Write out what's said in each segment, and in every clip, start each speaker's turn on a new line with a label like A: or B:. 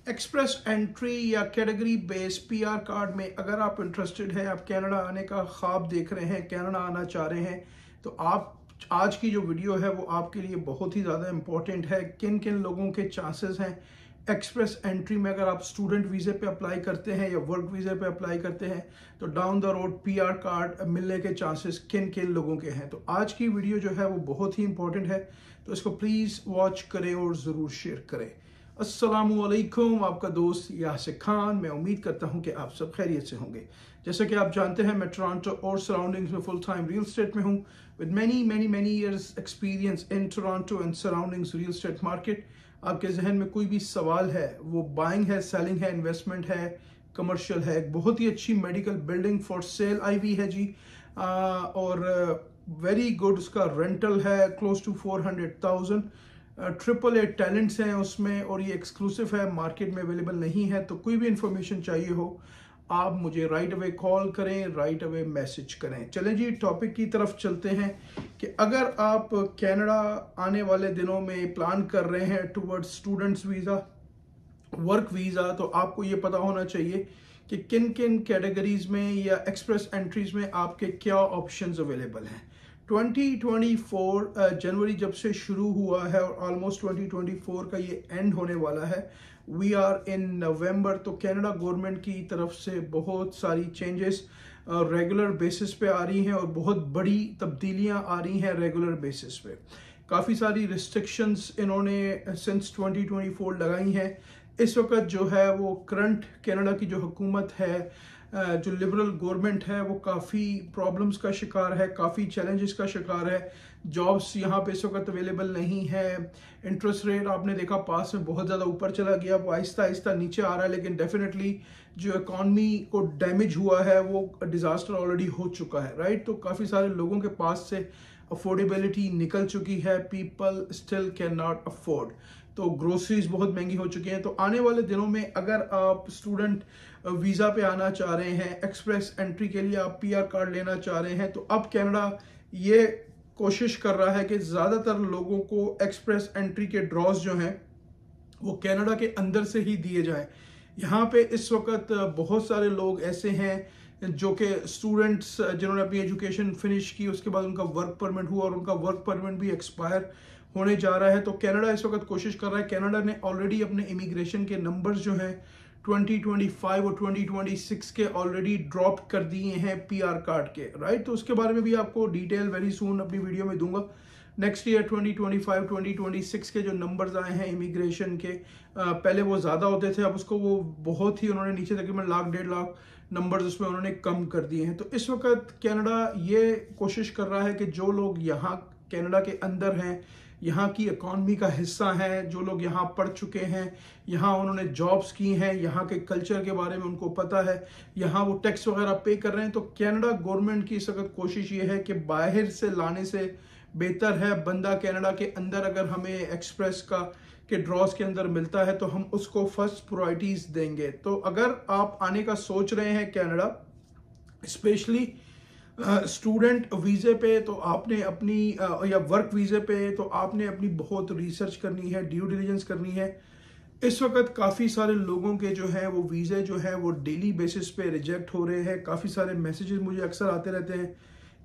A: Express entry या category base PR card में अगर आप इंटरेस्टेड हैं, आप कनाडा आने का ख्वाब देख रहे हैं, कनाडा आना चाह रहे हैं, तो आप आज की जो वीडियो है वो आपके लिए बहुत ही ज़्यादा इम्पोर्टेंट है। किन किन लोगों के चांसेस हैं एक्सप्रेस एंट्री में अगर आप स्टूडेंट वीज़े पे अप्लाई करते हैं या वर्क वीज़े पे अप्लाई करते हैं तो down the road PR card मिलने के चांसेस किन किन लोगों के हैं। तो आज की वीडियो जो है वो बहुत ही इंपॉर्टेंट है, तो इसको प्लीज़ वॉच करें और ज़रूर शेयर करें। अस्सलामुअलैकुम, आपका दोस्त यासिर खान। मैं उम्मीद करता हूं कि आप सब खैरियत से होंगे। जैसे कि आप जानते हैं मैं टोरंटो और सराउंडिंग्स में फुल टाइम रियल एस्टेट में हूं with many years experience in Toronto and surroundings real estate market. आपके जहन में कोई भी सवाल है, वो बाइंग है, सेलिंग है, इन्वेस्टमेंट है, कमर्शियल है, एक बहुत ही अच्छी मेडिकल बिल्डिंग फॉर सेल आई हुई है जी, और वेरी गुड उसका रेंटल है क्लोज टू 400,000। AAA टैलेंट्स हैं उसमें और ये एक्सक्लूसिव है, मार्केट में अवेलेबल नहीं है। तो कोई भी इंफॉर्मेशन चाहिए हो आप मुझे राइट अवे कॉल करें, राइट अवे मैसेज करें। चलें जी, टॉपिक की तरफ चलते हैं कि अगर आप कनाडा आने वाले दिनों में प्लान कर रहे हैं towards students visa, work visa, तो आपको ये पता होना चाहिए कि किन किन कैटेगरीज में या एक्सप्रेस एंट्रीज में आपके क्या ऑप्शंस अवेलेबल हैं। 2024 जनवरी जब से शुरू हुआ है और ऑलमोस्ट 2024 का ये एंड होने वाला है, वी आर इन नवंबर। तो कनाडा गवर्नमेंट की तरफ से बहुत सारी चेंजेस रेगुलर बेसिस पे आ रही हैं और बहुत बड़ी तब्दीलियां आ रही हैं रेगुलर बेसिस पे। काफ़ी सारी रिस्ट्रिक्शंस इन्होंने सिंस 2024 लगाई हैं। इस वक्त जो है वो करंट कनाडा की जो हुकूमत है, जो लिबरल गवर्नमेंट है, वो काफ़ी प्रॉब्लम्स का शिकार है, काफ़ी चैलेंजेस का शिकार है। जॉब्स यहाँ पे इस वक्त अवेलेबल नहीं है। इंटरेस्ट रेट आपने देखा पास में बहुत ज़्यादा ऊपर चला गया, वो आहिस्ता आहिस्ता नीचे आ रहा है, लेकिन डेफिनेटली जो इकॉनमी को डैमेज हुआ है वो डिज़ास्टर ऑलरेडी हो चुका है, राइट। तो काफ़ी सारे लोगों के पास से अफोर्डेबिलिटी निकल चुकी है, people still can not afford. तो ग्रोसरीज बहुत महंगी हो चुकी हैं। तो आने वाले दिनों में अगर आप स्टूडेंट वीज़ा पे आना चाह रहे हैं, एक्सप्रेस एंट्री के लिए आप पीआर कार्ड लेना चाह रहे हैं, तो अब कनाडा ये कोशिश कर रहा है कि ज़्यादातर लोगों को एक्सप्रेस एंट्री के ड्रॉज जो हैं वो कनाडा के अंदर से ही दिए जाएं। यहाँ पे इस वक्त बहुत सारे लोग ऐसे हैं जो कि स्टूडेंट्स जिन्होंने अपनी एजुकेशन फिनिश की, उसके बाद उनका वर्क परमिट हुआ और उनका वर्क परमिट भी एक्सपायर होने जा रहा है। तो कनाडा इस वक्त कोशिश कर रहा है, कनाडा ने ऑलरेडी अपने इमिग्रेशन के नंबर्स जो हैं 2025 और 2026 के ऑलरेडी ड्रॉप कर दिए हैं पीआर कार्ड के, राइट। तो उसके बारे में भी आपको डिटेल वेरी सून अपनी वीडियो में दूंगा। नेक्स्ट ईयर 2025 2026 के जो नंबर्स आए हैं इमिग्रेशन के, पहले वो ज़्यादा होते थे, अब उसको वो बहुत ही उन्होंने नीचे तकरीबन 1 लाख 1.5 लाख नंबर्स उसमें उन्होंने कम कर दिए हैं। तो इस वक्त कनाडा ये कोशिश कर रहा है कि जो लोग यहाँ कनाडा के अंदर हैं, यहाँ की इकॉनमी का हिस्सा हैं, जो लोग यहाँ पढ़ चुके हैं, यहाँ उन्होंने जॉब्स की हैं, यहाँ के कल्चर के बारे में उनको पता है, यहाँ वो टैक्स वगैरह पे कर रहे हैं, तो कनाडा गवर्नमेंट की इस वक्त कोशिश ये है कि बाहर से लाने से बेहतर है बंदा कनाडा के अंदर अगर हमें एक्सप्रेस का के ड्रॉज के अंदर मिलता है तो हम उसको फर्स्ट प्रायोरिटीज देंगे। तो अगर आप आने का सोच रहे हैं कनाडा स्पेशली स्टूडेंट वीज़े पे, तो आपने अपनी या वर्क वीज़े पे, तो आपने अपनी बहुत रिसर्च करनी है, ड्यू डिलिजेंस करनी है। इस वक्त काफ़ी सारे लोगों के जो है वो वीज़े जो है वो डेली बेसिस पे रिजेक्ट हो रहे हैं। काफ़ी सारे मैसेजेस मुझे अक्सर आते रहते हैं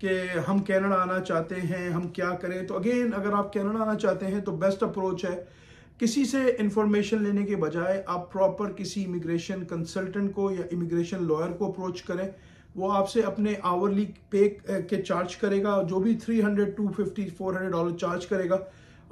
A: कि हम कनाडा आना चाहते हैं, हम क्या करें। तो अगेन, अगर आप कनाडा आना चाहते हैं तो बेस्ट अप्रोच है किसी से इंफॉर्मेशन लेने के बजाय आप प्रॉपर किसी इमिग्रेशन कंसल्टेंट को या इमिग्रेशन लॉयर को अप्रोच करें। वो आपसे अपने आवरली पे के चार्ज करेगा, जो भी $300 $250 $400 चार्ज करेगा,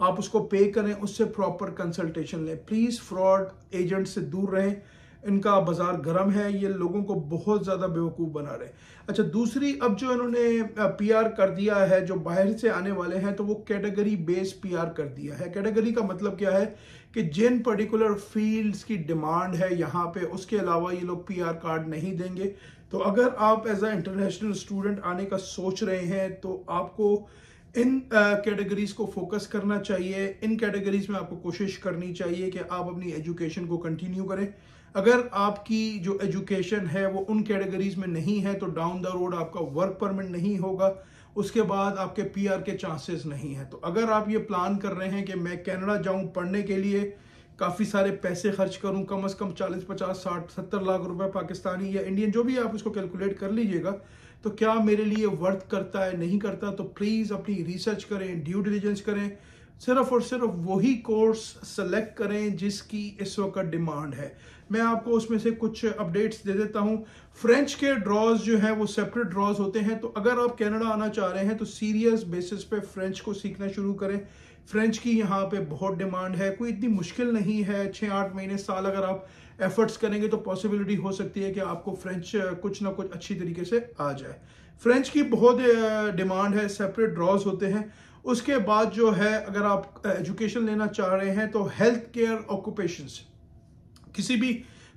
A: आप उसको पे करें, उससे प्रॉपर कंसल्टेशन लें। प्लीज़ फ्रॉड एजेंट से दूर रहें, इनका बाजार गर्म है, ये लोगों को बहुत ज़्यादा बेवकूफ़ बना रहे हैं। अच्छा, दूसरी, अब जो इन्होंने पीआर कर दिया है, जो बाहर से आने वाले हैं, तो वो कैटेगरी बेस पीआर कर दिया है। कैटेगरी का मतलब क्या है कि जिन पर्टिकुलर फील्ड्स की डिमांड है यहाँ पे, उसके अलावा ये लोग पीआर कार्ड नहीं देंगे। तो अगर आप एज अ इंटरनेशनल स्टूडेंट आने का सोच रहे हैं तो आपको इन कैटेगरीज को फोकस करना चाहिए। इन कैटेगरीज में आपको कोशिश करनी चाहिए कि आप अपनी एजुकेशन को कंटिन्यू करें। अगर आपकी जो एजुकेशन है वो उन कैटेगरीज में नहीं है तो डाउन द रोड आपका वर्क परमिट नहीं होगा, उसके बाद आपके पीआर के चांसेस नहीं है। तो अगर आप ये प्लान कर रहे हैं कि मैं कनाडा जाऊं पढ़ने के लिए, काफ़ी सारे पैसे खर्च करूं, कम से कम 40, 50, 60, 70 लाख रुपए पाकिस्तानी या इंडियन जो भी आप उसको कैलकुलेट कर लीजिएगा, तो क्या मेरे लिए वर्थ करता है नहीं करता। तो प्लीज़ अपनी रिसर्च करें, ड्यू डिलिजेंस करें, सिर्फ और सिर्फ वही कोर्स सेलेक्ट करें जिसकी इस वक्त डिमांड है। मैं आपको उसमें से कुछ अपडेट्स दे देता हूं। फ्रेंच के ड्रॉज जो है वो सेपरेट ड्रॉज होते हैं, तो अगर आप कनाडा आना चाह रहे हैं तो सीरियस बेसिस पे फ्रेंच को सीखना शुरू करें। फ्रेंच की यहाँ पे बहुत डिमांड है, कोई इतनी मुश्किल नहीं है। 6-8 महीने साल अगर आप एफर्ट्स करेंगे तो पॉसिबिलिटी हो सकती है कि आपको फ्रेंच कुछ ना कुछ अच्छी तरीके से आ जाए। फ्रेंच की बहुत डिमांड है, सेपरेट ड्रॉज होते हैं। उसके बाद जो है अगर आप एजुकेशन लेना चाह रहे हैं तो हेल्थ केयर ऑक्यूपेशंस, किसी भी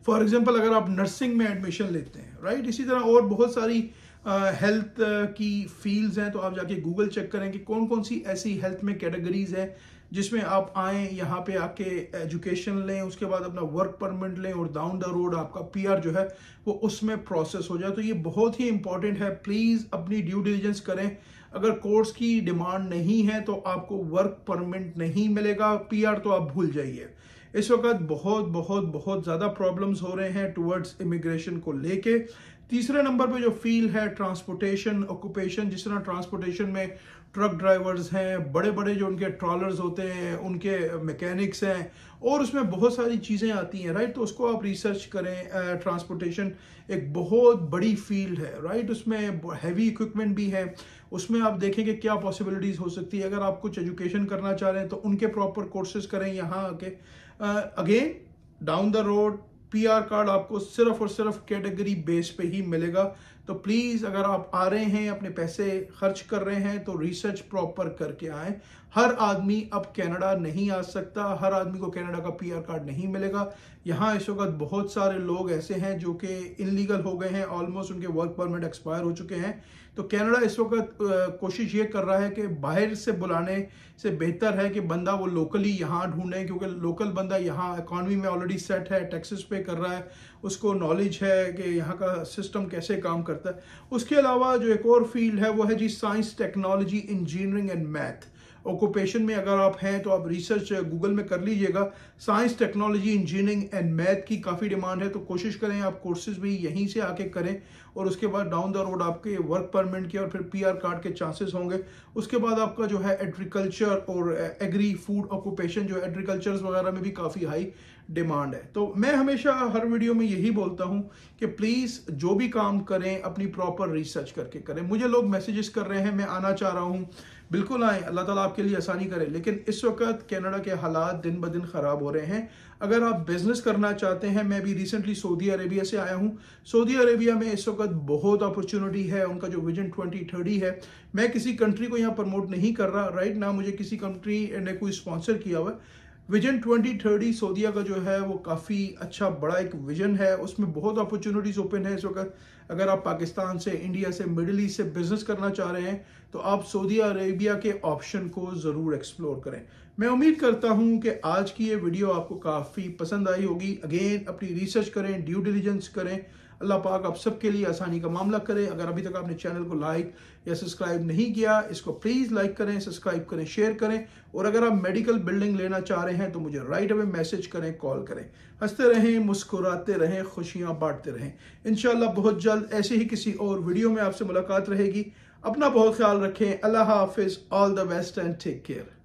A: फॉर एग्जांपल अगर आप नर्सिंग में एडमिशन लेते हैं, राइट, इसी तरह और बहुत सारी हेल्थ की फील्ड्स हैं, तो आप जाके गूगल चेक करें कि कौन कौन सी ऐसी हेल्थ में कैटेगरीज हैं जिसमें आप आएँ, यहाँ पे आके एजुकेशन लें, उसके बाद अपना वर्क परमिट लें और डाउन द रोड आपका पीआर जो है वो उसमें प्रोसेस हो जाए। तो ये बहुत ही इंपॉर्टेंट है, प्लीज़ अपनी ड्यू डिलिजेंस करें। अगर कोर्स की डिमांड नहीं है तो आपको वर्क परमिट नहीं मिलेगा, पीआर तो आप भूल जाइए। इस वक्त बहुत बहुत बहुत ज़्यादा प्रॉब्लम्स हो रहे हैं टुवर्ड्स इमिग्रेशन को लेके। तीसरे नंबर पे जो फील्ड है ट्रांसपोर्टेशन ऑक्यूपेशन, जिस तरह ट्रांसपोर्टेशन में ट्रक ड्राइवर्स हैं, बड़े बड़े जो उनके ट्रॉलर्स होते हैं, उनके मैकेनिक्स हैं, और उसमें बहुत सारी चीज़ें आती हैं, राइट। तो उसको आप रिसर्च करें। ट्रांसपोर्टेशन एक बहुत बड़ी फील्ड है, राइट, उसमें हैवी इक्विपमेंट भी है, उसमें आप देखेंगे क्या पॉसिबिलिटीज़ हो सकती है। अगर आप कुछ एजुकेशन करना चाह रहे हैं तो उनके प्रॉपर कोर्सेज करें यहाँ आके। Again down the road PR card आपको सिर्फ और सिर्फ कैटेगरी बेस पे ही मिलेगा। तो प्लीज़ अगर आप आ रहे हैं, अपने पैसे खर्च कर रहे हैं, तो रिसर्च प्रॉपर करके आएँ। हर आदमी अब कनाडा नहीं आ सकता, हर आदमी को कनाडा का पीआर कार्ड नहीं मिलेगा। यहाँ इस वक्त बहुत सारे लोग ऐसे हैं जो कि इनलीगल हो गए हैं, ऑलमोस्ट उनके वर्क परमिट एक्सपायर हो चुके हैं। तो कनाडा इस वक्त कोशिश ये कर रहा है कि बाहर से बुलाने से बेहतर है कि बंदा वो लोकली यहाँ ढूंढें, क्योंकि लोकल बंदा यहाँ इकॉनमी में ऑलरेडी सेट है, टैक्सेस पे कर रहा है, उसको नॉलेज है कि यहाँ का सिस्टम कैसे काम करता है। उसके अलावा जो एक और फील्ड है वो है जी science, technology, engineering and math occupation में अगर आप हैं तो आप रिसर्च गूगल में कर लीजिएगा। Science, technology, engineering and math की काफ़ी डिमांड है, तो कोशिश करें आप कोर्सेज भी यहीं से आके करें, और उसके बाद डाउन द रोड आपके वर्क परमिट के और फिर पीआर कार्ड के चांसेस होंगे। उसके बाद आपका जो है एग्रीकल्चर और एग्री फूड ऑक्यूपेशन, जो एग्रीकल्चर वगैरह में भी काफ़ी हाई डिमांड है। तो मैं हमेशा हर वीडियो में यही बोलता हूं कि प्लीज़ जो भी काम करें अपनी प्रॉपर रिसर्च करके करें। मुझे लोग मैसेजेस कर रहे हैं, मैं आना चाह रहा हूं, बिल्कुल आएँ, अल्लाह ताला आपके लिए आसानी करे। लेकिन इस वक्त कनाडा के हालात दिन ब दिन ख़राब हो रहे हैं। अगर आप बिजनेस करना चाहते हैं, मैं भी रिसेंटली सऊदी अरेबिया से आया हूं। सऊदी अरेबिया में इस वक्त बहुत अपॉर्चुनिटी है, उनका जो विजन 2030 है। मैं किसी कंट्री को यहाँ प्रमोट नहीं कर रहा, राइट ना, मुझे किसी कंट्री ने कोई स्पॉन्सर किया हुआ। विजन 2030 सऊदीया का जो है वो काफ़ी अच्छा बड़ा एक विजन है, उसमें बहुत अपॉर्चुनिटीज़ ओपन है इस वक्त। अगर आप पाकिस्तान से, इंडिया से, मिडिल ईस्ट से बिजनेस करना चाह रहे हैं तो आप सऊदी अरेबिया के ऑप्शन को ज़रूर एक्सप्लोर करें। मैं उम्मीद करता हूं कि आज की ये वीडियो आपको काफ़ी पसंद आई होगी। अगेन अपनी रिसर्च करें, ड्यू डिलिजेंस करें। अल्लाह पाक आप सबके लिए आसानी का मामला करे। अगर अभी तक आपने चैनल को लाइक या सब्सक्राइब नहीं किया, इसको प्लीज़ लाइक करें, सब्सक्राइब करें, शेयर करें। और अगर आप मेडिकल बिल्डिंग लेना चाह रहे हैं तो मुझे राइट अवे मैसेज करें, कॉल करें। हंसते रहें, मुस्कुराते रहें, खुशियाँ बांटते रहें। इंशाल्लाह बहुत जल्द ऐसे ही किसी और वीडियो में आपसे मुलाकात रहेगी। अपना बहुत ख्याल रखें। अल्लाह हाफिज़, all the best and take care.